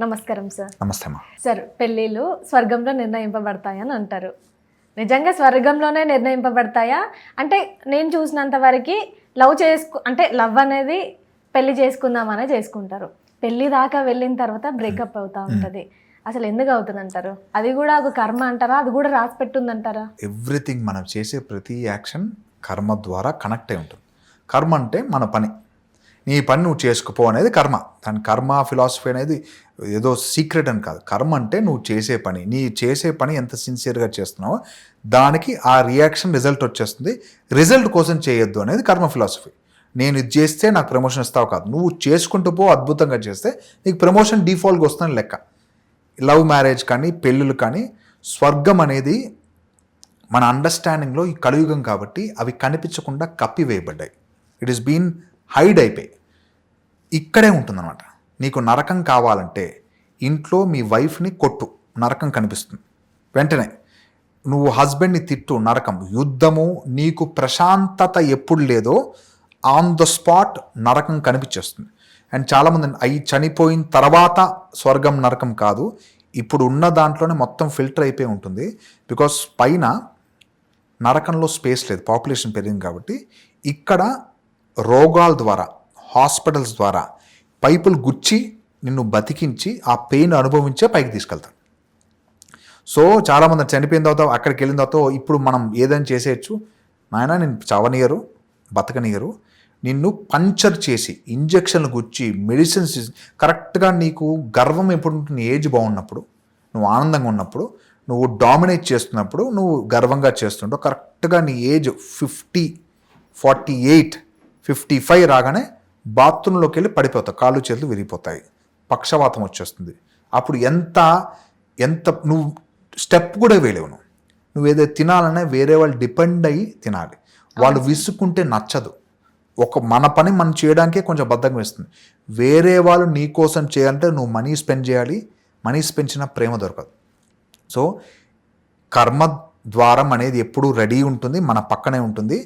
నమస్కారం సార్. నమస్తే అమ్మా. సార్, పెళ్ళిళ్ళు స్వర్గంలో నిర్ణయింపబడతాయని అంటారు. నిజంగా స్వర్గంలోనే నిర్ణయింపబడతాయా? అంటే నేను చూసినంత వరకు లవ్ అనేది పెళ్లి చేసుకుందామనే చేసుకుంటారు. పెళ్లి దాకా వెళ్ళిన తర్వాత బ్రేకప్ అవుతా ఉంటుంది. అసలు ఎందుకు అవుతుంది అంటారు? అది కూడా ఒక కర్మ అంటారా? అది కూడా రాసి పెట్టుందంటారా? ఎవ్రీథింగ్ మనం చేసే ప్రతి యాక్షన్ కర్మ ద్వారా కనెక్ట్ అయి ఉంటుంది. కర్మ అంటే మన పని, నీ పని నువ్వు చేసుకుపో అనేది కర్మ. దాని కర్మ ఫిలాసఫీ అనేది ఏదో సీక్రెట్ అని కాదు. కర్మ అంటే నువ్వు చేసే పని, నీ చేసే పని ఎంత సిన్సియర్గా చేస్తున్నావో దానికి ఆ రియాక్షన్ రిజల్ట్ వచ్చేస్తుంది. రిజల్ట్ కోసం చేయొద్దు అనేది కర్మ ఫిలాసఫీ. నేను ఇది చేస్తే నాకు ప్రమోషన్ ఇస్తావు కాదు, నువ్వు చేసుకుంటూ పో, అద్భుతంగా చేస్తే నీకు ప్రమోషన్ డిఫాల్ట్గా వస్తుందని లెక్క. లవ్ మ్యారేజ్ కానీ పెళ్ళిళ్ళు కానీ స్వర్గం అనేది మన అండర్స్టాండింగ్లో ఈ కలియుగం కాబట్టి అవి కనిపించకుండా కప్పివేయబడ్డాయి. ఇట్ ఈస్ బీన్ హైడ్ అయిపోయి ఇక్కడే ఉంటుందన్నమాట. నీకు నరకం కావాలంటే ఇంట్లో మీ వైఫ్ని కొట్టు, నరకం కనిపిస్తుంది వెంటనే. నువ్వు హస్బెండ్ని తిట్టు, నరకం. యుద్ధము, నీకు ప్రశాంతత ఎప్పుడు లేదో ఆన్ ద స్పాట్ నరకం కనిపించేస్తుంది. అండ్ చాలామంది అవి చనిపోయిన తర్వాత స్వర్గం నరకం కాదు, ఇప్పుడు ఉన్న దాంట్లోనే మొత్తం ఫిల్టర్ అయిపోయి ఉంటుంది. బికాస్ పైన నరకంలో స్పేస్ లేదు, పాపులేషన్ పెరిగింది కాబట్టి. ఇక్కడ రోగాల ద్వారా, హాస్పిటల్స్ ద్వారా పైపులు గుచ్చి నిన్ను బతికించి ఆ పెయిన్ అనుభవించే పైకి తీసుకెళ్తారు. సో చాలామంది చనిపోయిన తర్వాత అక్కడికి వెళ్ళిన తర్వాత ఇప్పుడు మనం ఏదైనా చేసేయచ్చు, నాయన నేను చవనియరు బతకనియరు, నిన్ను పంచర్ చేసి ఇంజక్షన్లు గుచ్చి మెడిసిన్స్ కరెక్ట్గా. నీకు గర్వం ఎప్పుడు ఉంటుంది? ఏజ్ బాగున్నప్పుడు, నువ్వు ఆనందంగా ఉన్నప్పుడు, నువ్వు డామినేట్ చేస్తున్నప్పుడు నువ్వు గర్వంగా చేస్తుంటావు. కరెక్ట్గా నీ ఏజ్ 50, 48, 55 రాగానే బాత్రూంలోకి వెళ్ళి పడిపోతావు, కాళ్ళు చేతులు విరిగిపోతాయి, పక్షవాతం వచ్చేస్తుంది. అప్పుడు ఎంత నువ్వు స్టెప్ కూడా వేయలేవు. నువ్వు ఏదో తినాలన్నా వేరే వాళ్ళు డిపెండ్ అయ్యి తినాలి. వాళ్ళు విసుక్కుంటే నచ్చదు. మన పని మనం చేయడానికే కొంచెం బద్ధకం వేస్తుంది. వేరే వాళ్ళు నీ కోసం చేయాలంటే నువ్వు మనీ స్పెండ్ చేయాలి. మనీ స్పెండ్ చేసిన ప్రేమ దొరకదు. సో కర్మ ద్వారం అనేది ఎప్పుడూ రెడీ ఉంటుంది, మన పక్కనే ఉంటుంది.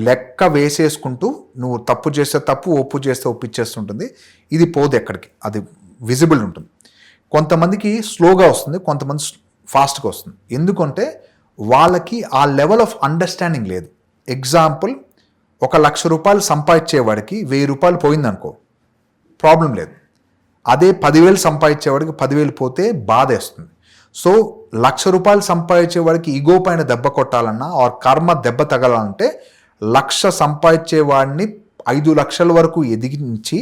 లెక్క వేసేసుకుంటూ నువ్వు తప్పు చేస్తే తప్పు, ఒప్పు చేస్తే ఒప్పిచ్చేస్తుంటుంది. ఇది పోదు ఎక్కడికి, అది విజిబుల్ ఉంటుంది. కొంతమందికి స్లోగా వస్తుంది, కొంతమంది ఫాస్ట్గా వస్తుంది. ఎందుకంటే వాళ్ళకి ఆ లెవెల్ ఆఫ్ అండర్స్టాండింగ్ లేదు. ఎగ్జాంపుల్, 1,00,000 రూపాయలు సంపాదించేవాడికి 1,000 రూపాయలు పోయిందనుకో, ప్రాబ్లం లేదు. అదే 10,000 సంపాదించేవాడికి 10,000 పోతే బాధేస్తుంది. సో 1,00,000 రూపాయలు సంపాదించేవాడికి ఈగో పైన దెబ్బ కొట్టాలన్నా ఆర్ కర్మ దెబ్బ తగలాలంటే 1,00,000 సంపాదించేవాడిని 5,00,000 వరకు ఎదిగించి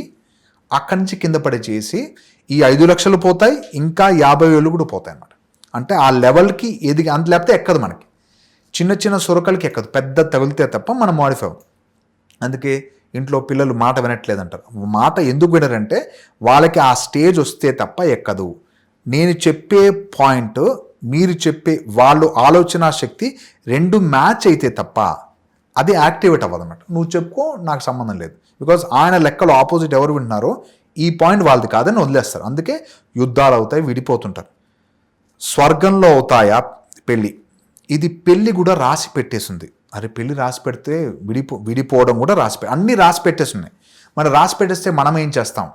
అక్కడి నుంచి కింద పడి చేసి ఈ 5,00,000 పోతాయి, ఇంకా 50,000 కూడా పోతాయి అన్నమాట. అంటే ఆ లెవెల్కి ఎదిగి, అంత లేకపోతే ఎక్కదు మనకి. చిన్న చిన్న సొరకలకి ఎక్కదు, పెద్ద తగిలితే తప్ప మనం మాడిఫై అవ్వం. అందుకే ఇంట్లో పిల్లలు మాట వినట్లేదంటారు. మాట ఎందుకు వినరంటే వాళ్ళకి ఆ స్టేజ్ వస్తే తప్ప ఎక్కదు. నేను చెప్పే పాయింట్, మీరు చెప్పే వాళ్ళు ఆలోచన శక్తి రెండు మ్యాచ్ అయితే తప్ప అది యాక్టివేట్ అవ్వదు అన్నమాట. నువ్వు చెప్పుకో, నాకు సంబంధం లేదు. బికాజ్ ఆయన లెక్కలు ఆపోజిట్ ఎవరు వింటున్నారో ఈ పాయింట్ వాళ్ళది కాదని వదిలేస్తారు. అందుకే యుద్ధాలు అవుతాయి, విడిపోతుంటారు. స్వర్గంలో అవుతాయా పెళ్ళి? ఇది పెళ్ళి కూడా రాసి పెట్టేసింది. అరే పెళ్ళి రాసి పెడితే విడిపోవడం కూడా అన్నీ రాసి పెట్టేస్తున్నాయి. మరి రాసి పెట్టేస్తే మనం ఏం చేస్తాం?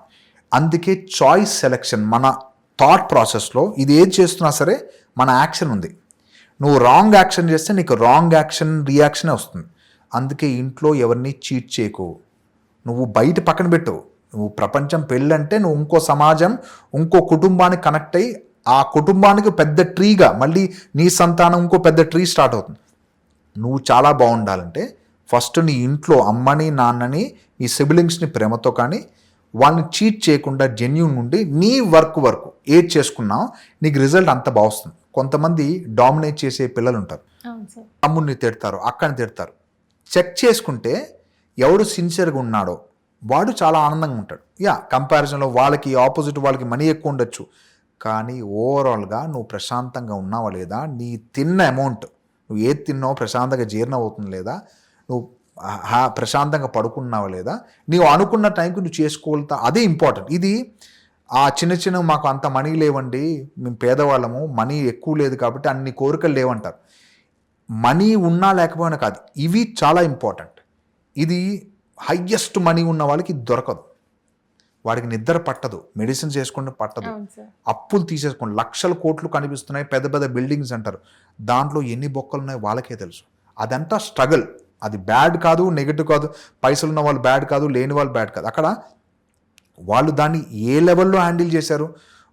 అందుకే చాయిస్ సెలెక్షన్ మన థాట్ ప్రాసెస్లో ఇది ఏది చేస్తున్నా సరే మన యాక్షన్ ఉంది. నువ్వు రాంగ్ యాక్షన్ చేస్తే నీకు రాంగ్ యాక్షన్ రియాక్షనే వస్తుంది. అందుకే ఇంట్లో ఎవరిని చీట్ చేయకు. నువ్వు బయట పక్కన పెట్టు. నువ్వు ప్రపంచం పెళ్ళంటే నువ్వు ఇంకో సమాజం, ఇంకో కుటుంబానికి కనెక్ట్ అయ్యి ఆ కుటుంబానికి పెద్ద ట్రీగా మళ్ళీ నీ సంతానం ఇంకో పెద్ద ట్రీ స్టార్ట్ అవుతుంది. నువ్వు చాలా బాగుండాలంటే ఫస్ట్ నీ ఇంట్లో అమ్మని, నాన్నని, నీ సిబ్లింగ్స్ని ప్రేమతో కానీ వాళ్ళని చీట్ చేయకుండా జెన్యూన్ ఉండి నీ వర్క్ ఏది చేసుకున్నావు నీకు రిజల్ట్ అంత బాగుస్తుంది. కొంతమంది డామినేట్ చేసే పిల్లలు ఉంటారు, తమ్ముడిని తిడతారు, అక్కని తిడతారు. చెక్ చేసుకుంటే ఎవడు సిన్సియర్గా ఉన్నాడో వాడు చాలా ఆనందంగా ఉంటాడు. కంపారిజన్లో వాళ్ళకి ఆపోజిట్ వాళ్ళకి మనీ ఎక్కువ ఉండొచ్చు, కానీ ఓవరాల్గా నువ్వు ప్రశాంతంగా ఉన్నావా లేదా, నీ తిన్న అమౌంట్, నువ్వు ఏది తిన్నావో ప్రశాంతంగా జీర్ణం అవుతుంది లేదా, నువ్వు ప్రశాంతంగా పడుకున్నావా లేదా, నీవు అనుకున్న టైంకి నువ్వు చేసుకోగలుగుతా, అదే ఇంపార్టెంట్. ఇది ఆ చిన్న మాకు అంత మనీ లేవండి, మేము పేదవాళ్ళము, మనీ ఎక్కువ లేదు కాబట్టి అన్ని కోరికలు లేవంటారు. మనీ ఉన్నా లేకపోయినా కాదు, ఇవి చాలా ఇంపార్టెంట్. ఇది హయ్యెస్ట్ మనీ ఉన్న వాళ్ళకి దొరకదు. వాడికి నిద్ర పట్టదు, మెడిసిన్స్ వేసుకుంటే పట్టదు, అవును సార్. అప్పులు తీసేసుకోండి, లక్షల కోట్లు కనిపిస్తున్నాయి, పెద్ద పెద్ద బిల్డింగ్స్ అంటారు, దాంట్లో ఎన్ని బొక్కలు ఉన్నాయో వాళ్ళకే తెలుసు. అదంతా స్ట్రగుల్. అది బ్యాడ్ కాదు, నెగిటివ్ కాదు, పైసలు ఉన్న వాళ్ళు బ్యాడ్ కాదు, లేని వాళ్ళు బ్యాడ్ కాదు. అక్కడ వాళ్ళు దాన్ని ఏ లెవెల్లో హ్యాండిల్ చేశారు.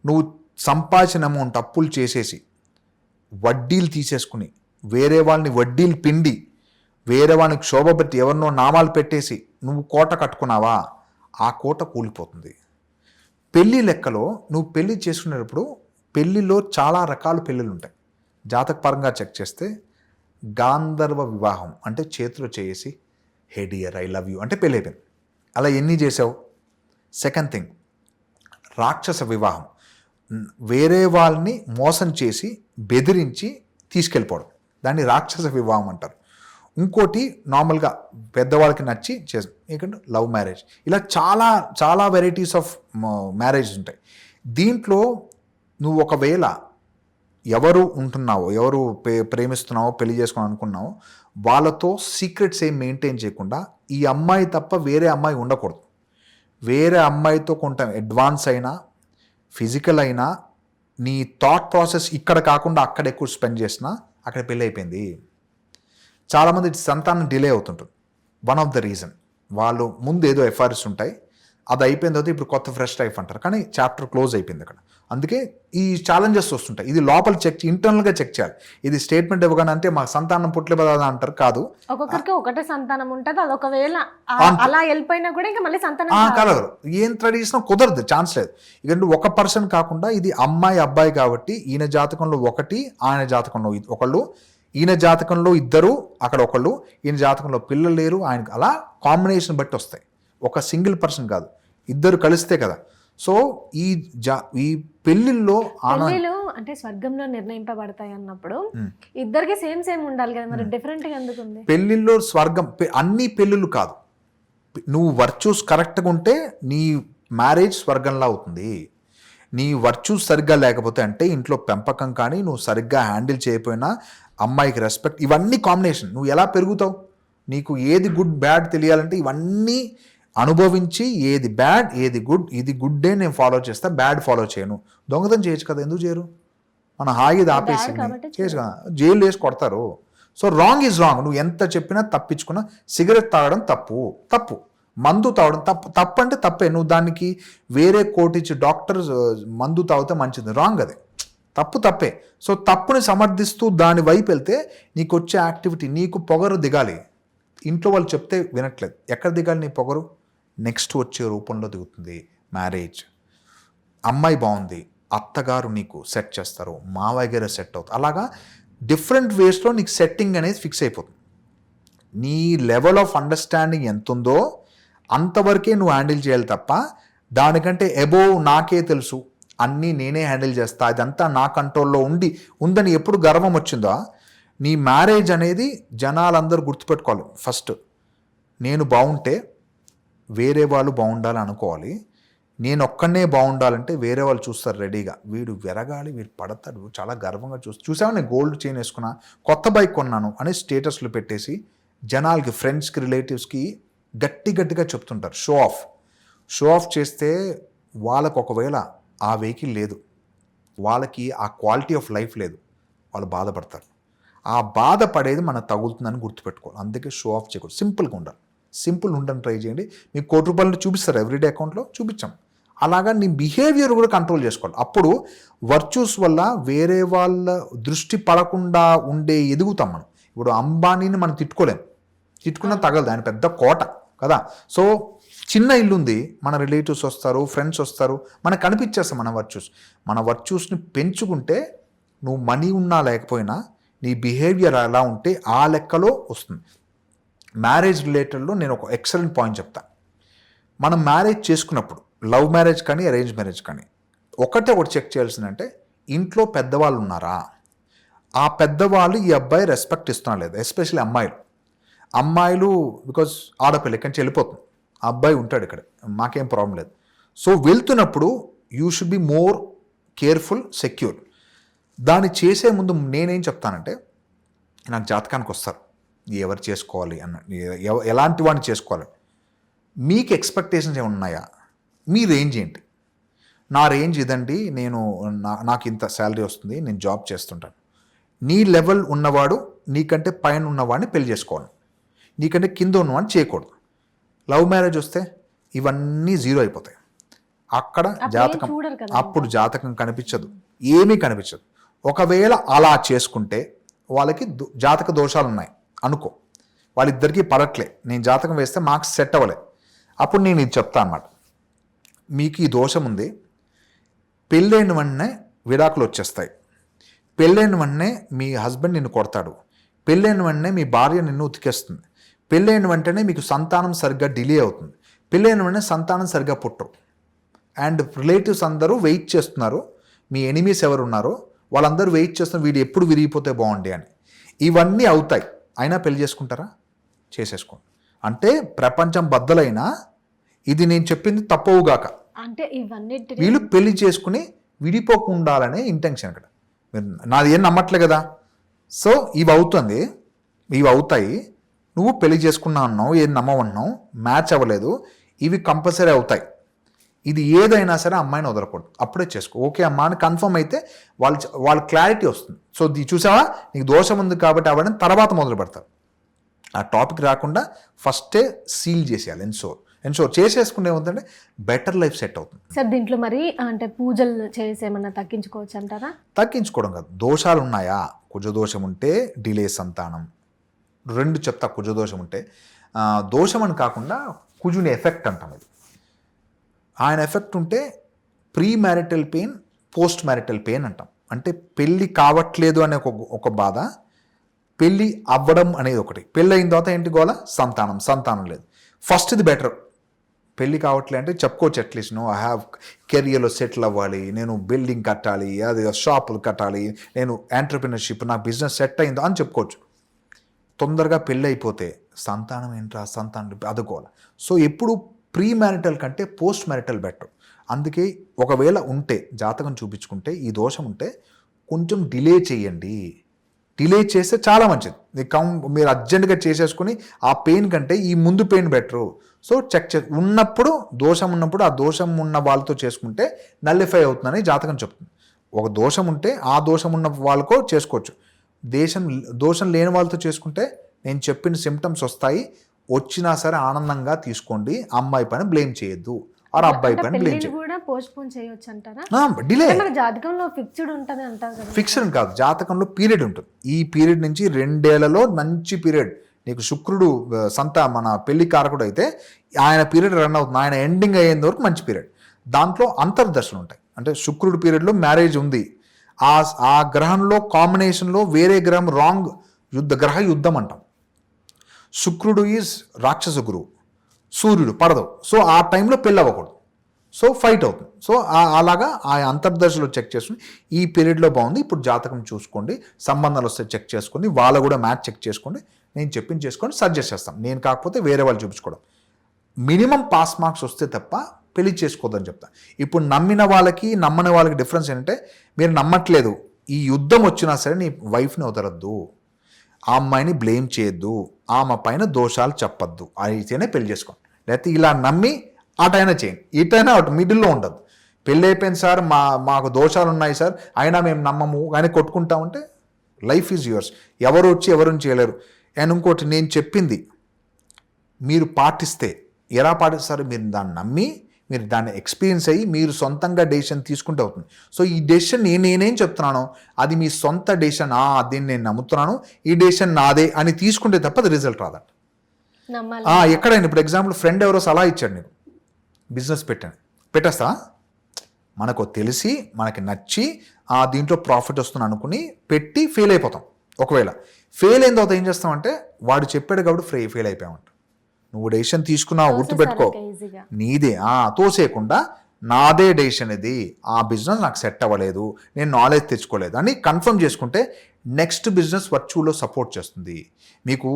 నువ్వు సంపాదించిన అమౌంట్ అప్పులు చేసేసి వడ్డీలు తీసేసుకుని వేరే వాళ్ళని వడ్డీలు పిండి వేరే వాళ్ళని క్షోభ పెట్టి ఎవరినో నామాలు పెట్టేసి నువ్వు కోట కట్టుకున్నావా, ఆ కోట కూలిపోతుంది. పెళ్ళి లెక్కలో నువ్వు పెళ్ళి చేసుకునేటప్పుడు పెళ్ళిలో చాలా రకాల పెళ్ళిళ్ళు ఉంటాయి. జాతకపరంగా చెక్ చేస్తే గాంధర్వ వివాహం అంటే చేతిలో చేసి హే డియర్ ఐ లవ్ యూ అంటే పెళ్ళి అయిపోయింది. అలా ఎన్ని చేసావు? సెకండ్ థింగ్, రాక్షస వివాహం, వేరే వాళ్ళని మోసం చేసి బెదిరించి తీసుకెళ్ళిపోవడం, దాన్ని రాక్షస వివాహం అంటారు. ఇంకోటి నార్మల్గా పెద్దవాళ్ళకి నచ్చి చేసాం, ఎందుకంటే లవ్ మ్యారేజ్. ఇలా చాలా చాలా వెరైటీస్ ఆఫ్ మ్యారేజ్ ఉంటాయి. దీంట్లో నువ్వు ఒకవేళ ఎవరు ఉంటున్నావో, ఎవరు ప్రేమిస్తున్నావో, పెళ్లి చేసుకోవాలని అనుకున్నావో వాళ్ళతో సీక్రెట్స్ ఏం మెయింటైన్ చేయకుండా, ఈ అమ్మాయి తప్ప వేరే అమ్మాయి ఉండకూడదు. వేరే అమ్మాయితో కొంత అడ్వాన్స్ అయినా ఫిజికల్ అయినా నీ థాట్ ప్రాసెస్ ఇక్కడ కాకుండా అక్కడ ఎక్కువ స్పెండ్ చేసినా అక్కడ పెళ్ళి అయిపోయింది. చాలామంది సంతానం డిలే అవుతుంటుంది. వన్ ఆఫ్ ద రీజన్ వాళ్ళు ముందు ఏదో ఎఫ్ఐఆర్స్ ఉంటాయి, అది అయిపోయిన తర్వాత ఇప్పుడు కొత్త ఫ్రెష్ లైఫ్ అంటారు, కానీ చాప్టర్ క్లోజ్ అయిపోయింది అక్కడ. అందుకే ఈ ఛాలెంజెస్ వస్తుంటాయి. ఇది లోపల చెక్, ఇంటర్నల్గా చెక్ చేయాలి. ఇది స్టేట్మెంట్ ఇవ్వగానే అంటే మాకు సంతానం పుట్టలేదు అంటారు, కాదు. ఒక్కొక్కరికి ఒకటే సంతానం ఉంటుంది, అది ఒకవేళ అలా వెళ్ళిపోయినా కూడా ఇంకా మళ్ళీ సంతానం కలగరు. ఏం ట్రై చేసినా కుదరదు, ఛాన్స్ లేదు. ఇక ఒక పర్సన్ కాకుండా ఇది అమ్మాయి అబ్బాయి కాబట్టి ఈయన జాతకంలో ఒకటి, ఆయన జాతకంలో ఒకళ్ళు, ఈయన జాతకంలో ఇద్దరు, అక్కడ ఒకళ్ళు, ఈయన జాతకంలో పిల్లలు లేరు, ఆయనకు అలా కాంబినేషన్ బట్టి వస్తాయి. ఒక సింగిల్ పర్సన్ కాదు, ఇద్దరు కలిస్తే కదా. సో ఈ పెళ్ళిళ్ళు అంటే స్వర్గంలో నిర్ణయింపబడతాయి అన్నప్పుడు ఇద్దరికి సేమ్ సేమ్ ఉండాలి కదా, మరి డిఫరెంట్ గా ఎందుకు ఉంది? పెళ్ళిళ్ళు స్వర్గం అన్ని పెళ్ళిళ్ళు కాదు. నువ్వు వర్చ్యూస్ కరెక్ట్గా ఉంటే నీ మ్యారేజ్ స్వర్గంలా అవుతుంది. నీ వర్చ్యూస్ సరిగ్గా లేకపోతే, అంటే ఇంట్లో పెంపకం కానీ నువ్వు సరిగ్గా హ్యాండిల్ చేయకపోయినా, అమ్మాయికి రెస్పెక్ట్, ఇవన్నీ కాంబినేషన్. నువ్వు ఎలా పెరుగుతావు? నీకు ఏది గుడ్ బ్యాడ్ తెలియాలంటే ఇవన్నీ అనుభవించి ఏది బ్యాడ్ ఏది గుడ్, ఇది గుడ్డే నేను ఫాలో చేస్తా, బ్యాడ్ ఫాలో చేయను. దొంగతనం చేయొచ్చు కదా, ఎందుకు చేయరు? మన హాయిది ఆపేసి చేయొచ్చు కదా, జైలు వేసి కొడతారు. So wrong is wrong. నువ్వు ఎంత చెప్పినా తప్పించుకున్నా, సిగరెట్ తాగడం తప్పు, మందు తాగడం తప్పు అంటే తప్పే. నువ్వు దానికి వేరే కోర్టు ఇచ్చి డాక్టర్ మందు తాగితే మంచిది, రాంగ్, అది తప్పే. సో తప్పుని సమర్థిస్తూ దాని వైపు వెళ్తే నీకు వచ్చే యాక్టివిటీ, నీకు పొగరు దిగాలి. ఇంట్లో వాళ్ళు చెప్తే వినట్లేదు, ఎక్కడ దిగాలి నీ పొగరు? నెక్స్ట్ వచ్చే రూపంలో దిగుతుంది మ్యారేజ్. అమ్మాయి బాగుంది, అత్తగారు నీకు సెట్ చేస్తారు, మావయ్య గారు సెట్ అవుతుంది, అలాగా డిఫరెంట్ వేస్లో నీకు సెట్టింగ్ అనేది ఫిక్స్ అయిపోతుంది. నీ లెవెల్ ఆఫ్ అండర్స్టాండింగ్ ఎంత ఉందో అంతవరకే నువ్వు హ్యాండిల్ చేయాలి తప్ప, దానికంటే అబోవ్ నాకే తెలుసు, అన్నీ నేనే హ్యాండిల్ చేస్తా, ఇదంతా నా కంట్రోల్లో ఉందని ఎప్పుడు గర్వం వచ్చిందో, నీ మ్యారేజ్ అనేది జనాలందరూ గుర్తుపెట్టుకోవాలి. ఫస్ట్ నేను బాగుంటే వేరే వాళ్ళు బాగుండాలి అనుకోవాలి. నేను ఒక్కనే బాగుండాలంటే వేరే వాళ్ళు చూస్తారు రెడీగా, వీడు వెరగాలి, వీడు పడతాడు, చాలా గర్వంగా చూసావా నేను గోల్డ్ చైన్ వేసుకున్నా, కొత్త బైక్ కొన్నాను అని స్టేటస్లు పెట్టేసి జనాలకి, ఫ్రెండ్స్కి, రిలేటివ్స్కి గట్టిగా చెప్తుంటారు. షో ఆఫ్ చేస్తే వాళ్ళకు ఒకవేళ ఆ వెహికల్ లేదు, వాళ్ళకి ఆ క్వాలిటీ ఆఫ్ లైఫ్ లేదు, వాళ్ళు బాధపడతారు. ఆ బాధపడేది మనకు తగులుతుందని గుర్తుపెట్టుకోవాలి. అందుకే షో ఆఫ్ చేయకూడదు, సింపుల్గా ఉండాలి. సింపుల్ ఉండని ట్రై చేయండి. మీకు ₹1,00,000 చూపిస్తారు ఎవ్రీడే అకౌంట్లో, చూపించాం. అలాగా నీ బిహేవియర్ కూడా కంట్రోల్ చేసుకోవాలి. అప్పుడు వర్చ్యూస్ వల్ల వేరే వాళ్ళ దృష్టి పడకుండా ఎదుగుతాం మనం. ఇప్పుడు అంబానీని మనం తిట్టుకున్నా తగలదు, ఆయన పెద్ద కోట కదా. సో చిన్న ఇల్లు ఉంది, మన రిలేటివ్స్ వస్తారు, ఫ్రెండ్స్ వస్తారు, మనకు కనిపించేస్తాం మన వర్చ్యూస్ని పెంచుకుంటే, నువ్వు మనీ ఉన్నా లేకపోయినా నీ బిహేవియర్ ఎలా ఉంటే ఆ లెక్కలో వస్తుంది. మ్యారేజ్ రిలేటెడ్లో నేను ఒక ఎక్సలెంట్ పాయింట్ చెప్తాను. మనం మ్యారేజ్ చేసుకున్నప్పుడు, లవ్ మ్యారేజ్ కానీ అరేంజ్ మ్యారేజ్ కానీ, ఒకటి చెక్ చేయాల్సిందంటే ఇంట్లో పెద్దవాళ్ళు ఉన్నారా, ఆ పెద్దవాళ్ళు ఈ అబ్బాయి రెస్పెక్ట్ ఇస్తున్నా లేదు. ఎస్పెషల్లీ అమ్మాయిలు బికాజ్ ఆడపిల్ల ఇక్కడి నుంచి వెళ్ళిపోతుంది, ఆ అబ్బాయి ఉంటాడు ఇక్కడ, మాకేం ప్రాబ్లం లేదు. సో వెళ్తున్నప్పుడు you should be more careful, secure. దాన్ని చేసే ముందు నేనేం చెప్తానంటే, నాకు జాతకానికి వస్తారు ఎవరు చేసుకోవాలి ఎలాంటి వాడిని చేసుకోవాలి, మీకు ఎక్స్పెక్టేషన్స్ ఏమైనా ఉన్నాయా? మీ రేంజ్ ఏంటి? నా రేంజ్ ఇదండి, నేను నాకు ఇంత శాలరీ వస్తుంది, నేను జాబ్ చేస్తుంటాను. నీ లెవెల్ ఉన్నవాడు నీకంటే పైన ఉన్నవాడిని పెళ్లి చేసుకోవాలి, నీకంటే కింద ఉన్నవాడిని చేయకూడదు. లవ్ మ్యారేజ్ వస్తే ఇవన్నీ జీరో అయిపోతాయి. అక్కడ జాతకం, అప్పుడు జాతకం కనిపించదు, ఏమీ కనిపించదు. ఒకవేళ అలా చేసుకుంటే వాళ్ళకి జాతక దోషాలు ఉన్నాయి అనుకో, వాళ్ళిద్దరికీ పడట్లే, నేను జాతకం వేస్తే మార్క్స్ సెట్ అవ్వలే, అప్పుడు నేను ఇది చెప్తా అన్నమాట. మీకు ఈ దోషం ఉంది, పెళ్ళైన వెంటనే విడాకులు వచ్చేస్తాయి, పెళ్ళైన వెంటనే మీ హస్బెండ్ నిన్ను కొడతాడు, పెళ్ళైన వెంటనే మీ భార్య నిన్ను ఉతికేస్తుంది, పెళ్ళైన వెంటనే మీకు సంతానం సరిగ్గా డిలే అవుతుంది, పెళ్ళైన వెంటనే సంతానం సరిగ్గా పుట్టరు. అండ్ రిలేటివ్స్ అందరూ వెయిట్ చేస్తున్నారు, మీ ఎనిమీస్ ఎవరు ఉన్నారో వాళ్ళందరూ వెయిట్ చేస్తున్నారు, వీడు ఎప్పుడు విరిగిపోతే బాగుండి అని. ఇవన్నీ అవుతాయి, అయినా పెళ్లి చేసుకుంటారా? చేసేసుకోండి. అంటే ప్రపంచం బద్దలైనా ఇది నేను చెప్పింది తప్పవుగాక. అంటే ఇవన్నీ వీళ్ళు పెళ్లి చేసుకుని విడిపోకుండాలనే ఇంటెన్షన్ ఇక్కడ. మీరు నాది ఏం నమ్మట్లే కదా, సో ఇవి అవుతుంది, ఇవి అవుతాయి. నువ్వు పెళ్లి చేసుకున్నా అన్నావు, ఏం నమ్మవన్నావు, మ్యాచ్ అవ్వలేదు, ఇవి కంపల్సరీ అవుతాయి. ఇది ఏదైనా సరే అమ్మాయిని వదలకూడదు, అప్పుడే చేసుకో. ఓకే అమ్మా అని కన్ఫర్మ్ అయితే వాళ్ళ క్లారిటీ వస్తుంది. సో చూసావా నీకు దోషం ఉంది కాబట్టి అవ్వడం తర్వాత మొదలు పెడతారు. ఆ టాపిక్ రాకుండా ఫస్టే సీల్ చేసేయాలి, ఎన్షోర్ చేసేసుకుంటే ఏమవుతుందంటే బెటర్ లైఫ్ సెట్ అవుతుంది. సార్ దీంట్లో మరి అంటే పూజలు చేసేమన్నా తగ్గించుకోవచ్చు అంటారా? తగ్గించుకోవడం కాదు, దోషాలు ఉన్నాయా, కుజదోషం ఉంటే డిలే సంతానం, 2 చెప్తా. కుజదోషం ఉంటే దోషం అని కాకుండా కుజుని ఎఫెక్ట్ అంటాం, ఇది ఆయన ఎఫెక్ట్ ఉంటే pre marital pain, post marital pain అంటాం. అంటే పెళ్ళి కావట్లేదు అనే ఒక బాధ, పెళ్ళి అవ్వడం అనేది ఒకటి. పెళ్ళి అయిన తర్వాత ఏంటి గోల? సంతానం లేదు. ఫస్ట్ ఇది బెటర్, పెళ్ళి కావట్లే అంటే చెప్పుకోవచ్చు అట్లీస్ట్ నో ఐ హ్యావ్ కెరియర్లో సెటిల్ అవ్వాలి, నేను బిల్డింగ్ కట్టాలి, అది షాపులు కట్టాలి, నేను ఎంటర్ప్రినర్షిప్, నా బిజినెస్ సెట్ అయిందో అని చెప్పుకోవచ్చు. తొందరగా పెళ్ళి అయిపోతే సంతానం ఏంట్రా, సంతానం అదుకోవాలి. సో ఎప్పుడు ప్రీ మ్యారిటల్ కంటే పోస్ట్ మ్యారిటల్ బెటర్. అందుకే ఒకవేళ ఉంటే జాతకం చూపించుకుంటే ఈ దోషం ఉంటే కొంచెం డిలే చేయండి, డిలే చేస్తే చాలా మంచిది. మీరు అర్జెంటుగా చేసేసుకుని ఆ పెయిన్ కంటే ఈ ముందు పెయిన్ బెటరు. సో చెక్ ఉన్నప్పుడు, దోషం ఉన్నప్పుడు ఆ దోషం ఉన్న వాళ్ళతో చేసుకుంటే నల్లిఫై అవుతుందని జాతకం చెప్తుంది. ఒక దోషం ఉంటే ఆ దోషం ఉన్న వాళ్ళకో చేసుకోవచ్చు, దోషం లేని వాళ్ళతో చేసుకుంటే నేను చెప్పిన సిమ్టమ్స్ వస్తాయి, వచ్చినా సరే ఆనందంగా తీసుకోండి, అమ్మాయి పైన బ్లేమ్ చేయొద్దు, ఆర్ అబ్బాయి పైన బ్లేమ్ చేయొద్దు. డిలే జాతకంలో ఫిక్స్డ్ ఉంటుంది అంటారు. ఫిక్స్డ్ కాదు, జాతకంలో పీరియడ్ ఉంటుంది. ఈ పీరియడ్ నుంచి 2 ఏళ్లలో మంచి పీరియడ్ నీకు శుక్రుడు మన పెళ్లి కారకుడు అయితే ఆయన పీరియడ్ రన్ అవుతుంది, ఆయన ఎండింగ్ అయ్యేంత వరకు మంచి పీరియడ్. దాంట్లో అంతర్దశలు ఉంటాయి. అంటే శుక్రుడు పీరియడ్లో మ్యారేజ్ ఉంది, ఆ గ్రహంలో కాంబినేషన్లో వేరే గ్రహం రాంగ్ గ్రహ యుద్ధం అంటాం. శుక్రుడు ఈజ్ రాక్షస గురువు, సూర్యుడు పడదు, సో ఆ టైంలో పెళ్ళి అవ్వకూడదు, సో ఫైట్ అవుతుంది. సో అలాగా ఆ అంతర్దశలో చెక్ చేసుకుని ఈ పీరియడ్లో బాగుంది, ఇప్పుడు జాతకం చూసుకోండి, సంబంధాలు వస్తే చెక్ చేసుకోండి, వాళ్ళ కూడా మ్యాచ్ చెక్ చేసుకోండి, నేను చెప్పింది చేసుకోండి, సజెస్ట్ చేస్తాను. నేను కాకపోతే వేరే వాళ్ళు చూపించుకోవడం. మినిమం పాస్ మార్క్స్ వస్తే తప్ప పెళ్లి చేసుకోవద్దని చెప్తా. ఇప్పుడు నమ్మిన వాళ్ళకి నమ్మని వాళ్ళకి డిఫరెన్స్ ఏంటంటే, మీరు నమ్మట్లేదు, ఈ యుద్ధం వచ్చినా సరే నీ వైఫ్ని వదలద్దు, ఆ అమ్మాయిని బ్లేమ్ చేయొద్దు, ఆమె పైన దోషాలు చెప్పద్దు, అయితేనే పెళ్లి చేసుకోండి. లేకపోతే ఇలా నమ్మి అటైనా చేయండి, ఇటైనా అటు మిడిల్లో ఉండదు. పెళ్ళి అయిపోయింది సార్, మాకు దోషాలు ఉన్నాయి సార్, అయినా మేము నమ్మము కానీ కొట్టుకుంటామంటే లైఫ్ ఈజ్ యువర్స్, ఎవరు వచ్చి ఎవరిని చేయలేరు. అండ్ ఇంకోటి నేను చెప్పింది మీరు పాటిస్తే, ఎలా పాటిస్తారు, మీరు దాన్ని నమ్మి మీరు దాన్ని ఎక్స్పీరియన్స్ అయ్యి మీరు సొంతంగా డెసిషన్ తీసుకుంటే అవుతుంది. సో ఈ డెసిషన్ నేనేం చెప్తున్నానో అది మీ సొంత డెసిషన్, దీన్ని నేను నమ్ముతున్నాను, ఈ డెసిషన్ నాదే అని తీసుకుంటే తప్ప అది రిజల్ట్ రాదట. ఎక్కడైనా ఇప్పుడు ఎగ్జాంపుల్ ఫ్రెండ్ ఎవరో సలహా ఇచ్చాడు, నీకు బిజినెస్ పెట్టేస్తా, మనకు తెలిసి మనకి నచ్చి దీంట్లో ప్రాఫిట్ వస్తుంది అనుకుని పెట్టి ఫెయిల్ అయిపోతాం. ఒకవేళ ఫెయిల్ అయిన తర్వాత ఏం చేస్తామంటే, వాడు చెప్పాడు కాబట్టి ఫెయిల్ అయిపోయామంట. నువ్వు డెసిషన్ తీసుకున్నావు, గుర్తుపెట్టుకో, నీదే, తోసేయకుండా నాదే డెసిషన్ ఇది, ఆ బిజినెస్ నాకు సెట్ అవ్వలేదు, నేను నాలెడ్జ్ తెచ్చుకోలేదు అని కన్ఫర్మ్ చేసుకుంటే నెక్స్ట్ బిజినెస్ వర్చువల్లో సపోర్ట్ చేస్తుంది, మీకు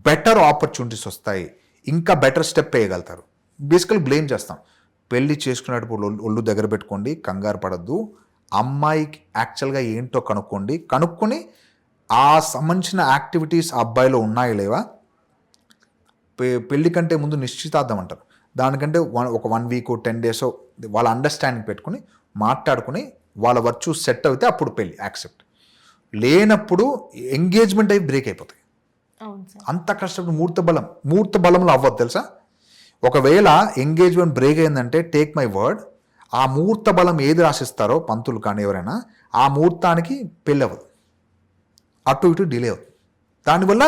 బెటర్ ఆపర్చునిటీస్ వస్తాయి, ఇంకా బెటర్ స్టెప్ వేయగలుగుతారు. బేసికల్ బ్లేమ్ చేస్తాం. పెళ్ళి చేసుకునేటప్పుడు ఒళ్ళు దగ్గర పెట్టుకోండి, కంగారు పడద్దు, అమ్మాయికి యాక్చువల్గా ఏంటో కనుక్కొని ఆ సంబంధించిన యాక్టివిటీస్ ఆ అబ్బాయిలో ఉన్నాయా లేవా. పెళ్లి కంటే ముందు నిశ్చితార్థం అంటారు, దానికంటే ఒక 1 వీక్ 10 days వాళ్ళ అండర్స్టాండింగ్ పెట్టుకుని మాట్లాడుకుని వాళ్ళ వర్చు సెట్ అయితే అప్పుడు పెళ్ళి యాక్సెప్ట్. లేనప్పుడు ఎంగేజ్మెంట్ అయి బ్రేక్ అయిపోతాయి. అవును సార్. అంత కష్టపడి ముహూర్త బలంలో అవ్వదు తెలుసా. ఒకవేళ ఎంగేజ్మెంట్ బ్రేక్ అయిందంటే టేక్ మై వర్డ్, ఆ ముహూర్త బలం ఏది రాసిస్తారో పంతులు కానీ ఎవరైనా, ఆ ముహూర్తానికి పెళ్ళి అవ్వదు, అటు ఇటు డిలే అవుతుంది. దానివల్ల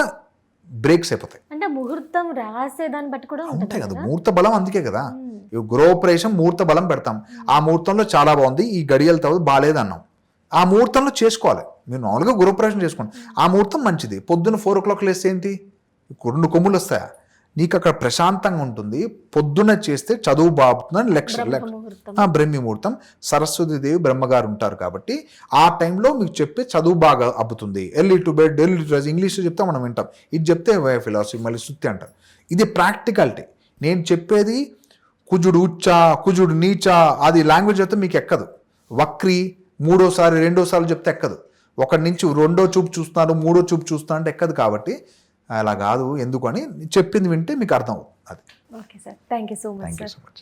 బ్రేక్స్ అయిపోతాయి. అంటే ముహూర్తం రాసే దాన్ని బట్టి కూడా అంతే ఉంటుంది కదా, కదా. ముహూర్త బలం అందుకే కదా. గృహప్రవేశం ముహూర్త బలం పెడతాం, ఆ ముహూర్తంలో చాలా బాగుంది, ఈ గడియలతో బాగాలేదు అన్నాం, ఆ ముహూర్తంలో చేసుకోవాలి. మీరు మామూలుగా గృహప్రవేశం చేసుకోండి, ఆ ముహూర్తం మంచిది. పొద్దున్న 4 o'clock లేస్తే ఏంటి 2 కొమ్ములు వస్తాయా, నీకు అక్కడ ప్రశాంతంగా ఉంటుంది. పొద్దున్న చేస్తే చదువు బాగుతుందని లెక్చర్ ముహూర్తం. బ్రహ్మి ముహూర్తం, సరస్వతీదేవి బ్రహ్మగారు ఉంటారు కాబట్టి ఆ టైంలో మీకు చెప్పే చదువు బాగా అబ్బుతుంది. Early to bed, early to rise, ఇంగ్లీష్లో చెప్తే మనం వింటాం, ఇది చెప్తే ఫిలాసఫీ మళ్ళీ శుద్ధి అంటారు. ఇది ప్రాక్టికాలిటీ. నేను చెప్పేది కుజుడు ఉచ్చ, కుజుడు నీచ, అది లాంగ్వేజ్ చెప్తే మీకు ఎక్కదు. వక్రి 3వ సారి 2వ సారి చెప్తే ఎక్కదు. ఒకటి నుంచి 2వ చూపు చూస్తున్నారు, 3వ చూపు చూస్తున్నారు అంటే ఎక్కదు. కాబట్టి అలా కాదు, ఎందుకు అని చెప్పింది వింటే మీకు అర్థం అవుతుంది. అది. Okay sir, thank you so much thank you sir. So much.